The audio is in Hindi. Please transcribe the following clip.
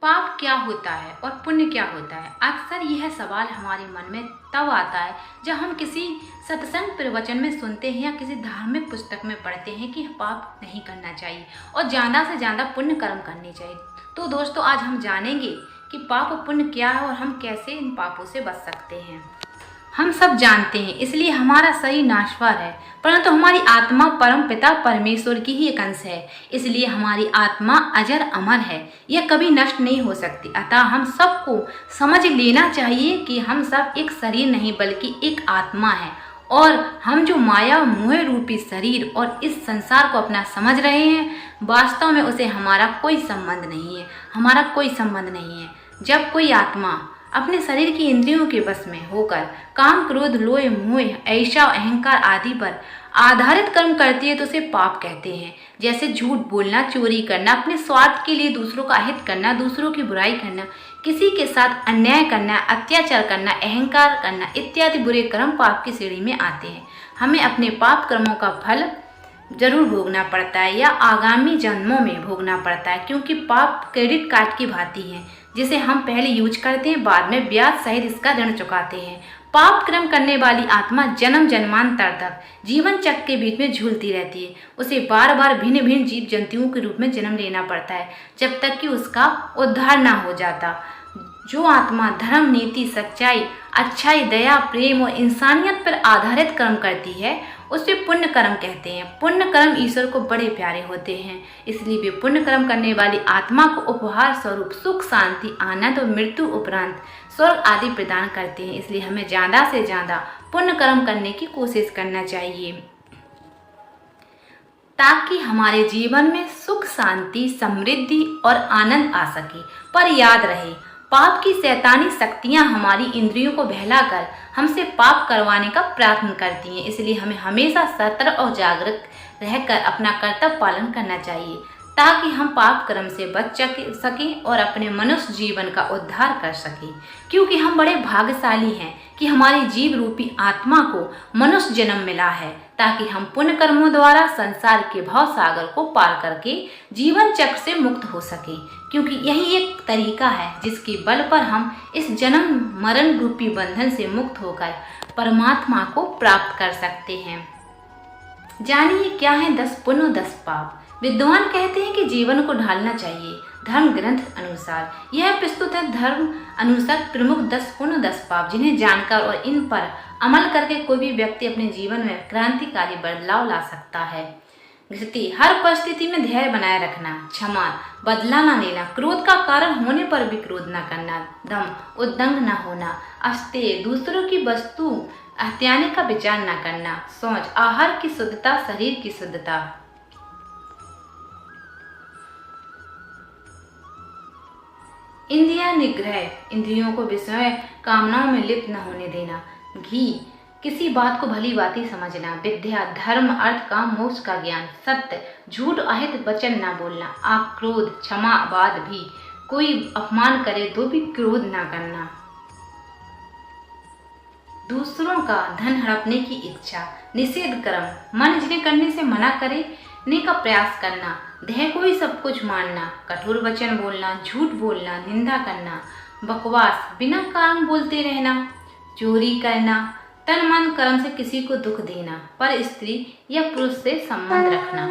पाप क्या होता है और पुण्य क्या होता है? अक्सर यह सवाल हमारे मन में तब आता है जब हम किसी सत्संग प्रवचन में सुनते हैं या किसी धार्मिक पुस्तक में पढ़ते हैं कि पाप नहीं करना चाहिए और ज़्यादा से ज़्यादा पुण्य कर्म करने चाहिए। तो दोस्तों, आज हम जानेंगे कि पाप और पुण्य क्या है और हम कैसे इन पापों से बच सकते हैं। हम सब जानते हैं, इसलिए हमारा शरीर नाशवान है, परंतु हमारी आत्मा परम पिता परमेश्वर की ही एक अंश है। इसलिए हमारी आत्मा अजर अमर है, यह कभी नष्ट नहीं हो सकती। अतः हम सबको समझ लेना चाहिए कि हम सब एक शरीर नहीं बल्कि एक आत्मा है, और हम जो माया मोह रूपी शरीर और इस संसार को अपना समझ रहे हैं, वास्तव में उसे हमारा कोई संबंध नहीं है, हमारा कोई संबंध नहीं है। जब कोई आत्मा अपने शरीर की इंद्रियों के बस में होकर काम, क्रोध, लोभ, मोह, ऐसा, अहंकार आदि पर आधारित कर्म करती है तो उसे पाप कहते हैं। जैसे झूठ बोलना, चोरी करना, अपने स्वार्थ के लिए दूसरों का अहित करना, दूसरों की बुराई करना, किसी के साथ अन्याय करना, अत्याचार करना, अहंकार करना इत्यादि बुरे कर्म पाप की श्रेणी में आते हैं। हमें अपने पाप कर्मों का फल जरूर भोगना पड़ता है या आगामी जन्मों में भोगना पड़ता है, क्योंकि पाप क्रेडिट कार्ड की भांति है जिसे हम पहले यूज करते हैं, बाद में ब्याज सहित इसका ऋण चुकाते हैं। पाप कर्म करने वाली आत्मा जन्म जन्मांतर तक जीवन चक्र के बीच में झूलती रहती है। उसे बार बार भिन्न भिन्न जीव जंतुओं के रूप में जन्म लेना पड़ता है जब तक कि उसका उद्धार ना हो जाता। जो आत्मा धर्म, नीति, सच्चाई, अच्छाई, दया, प्रेम और इंसानियत पर आधारित कर्म करती है उसे पुण्य कर्म कहते हैं। पुण्य कर्म ईश्वर को बड़े प्यारे होते हैं, इसलिए वे पुण्य कर्म करने वाली आत्मा को उपहार स्वरूप सुख, शांति, आनंद और मृत्यु उपरांत स्वर्ग आदि प्रदान करते हैं। इसलिए हमें ज़्यादा से ज़्यादा पुण्य कर्म करने की कोशिश करना चाहिए ताकि हमारे जीवन में सुख, शांति, समृद्धि और आनंद आ सके। पर याद रहे, पाप की शैतानी शक्तियां हमारी इंद्रियों को बहलाकर हमसे पाप करवाने का प्रयत्न करती हैं। इसलिए हमें हमेशा सतर्क और जागरूक रहकर अपना कर्तव्य पालन करना चाहिए ताकि हम पाप कर्म से बच सकें और अपने मनुष्य जीवन का उद्धार कर सकें। क्योंकि हम बड़े भाग्यशाली हैं कि हमारी जीव रूपी आत्मा को मनुष्य जन्म मिला है ताकि हम पुण्य कर्मों द्वारा संसार के भव सागर को पार करके जीवन चक्र से मुक्त हो सके। क्योंकि यही एक तरीका है जिसके बल पर हम इस जन्म मरण रूपी बंधन से मुक्त होकर परमात्मा को प्राप्त कर सकते हैं। जानिए क्या है 10 पुण्य और 10 पाप। विद्वान कहते हैं कि जीवन को ढालना चाहिए धर्म ग्रंथ अनुसार। यह प्रस्तुत है धर्म अनुसार प्रमुख 10 पुण्य 10 पाप, जिन्हें जानकर और इन पर अमल करके कोई भी व्यक्ति अपने जीवन में क्रांतिकारी बदलाव ला सकता है। जैसे हर परिस्थिति में धैर्य बनाए रखना, क्षमा, बदला न लेना, क्रोध का कारण होने पर भी क्रोध न करना, दम उद्दंड न होना, अस्तेय, दूसरों की वस्तु हत्याने का विचार न करना, सोच, आहार की शुद्धता, शरीर की शुद्धता, इंद्रिय निग्रह, इंद्रियों को विषय कामनाओं में लिप्त न होने देना, घी, किसी बात को भली भांति समझना, विद्या, धर्म, अर्थ, काम, मोक्ष का ज्ञान, सत्य, झूठ, अहित वचन न बोलना, क्रोध, क्षमा, बाद भी, कोई अपमान करे तो भी क्रोध न करना, दूसरों का धन हड़पने की इच्छा, निषेध कर्म, मन जिन्हें करने से मना करने का प्रयास करना, देह को ही सब कुछ मानना, कठोर वचन बोलना, झूठ बोलना, निंदा करना, बकवास, बिना कारण बोलते रहना, चोरी करना, तन मन कर्म से किसी को दुख देना, पर स्त्री या पुरुष से संबंध रखना।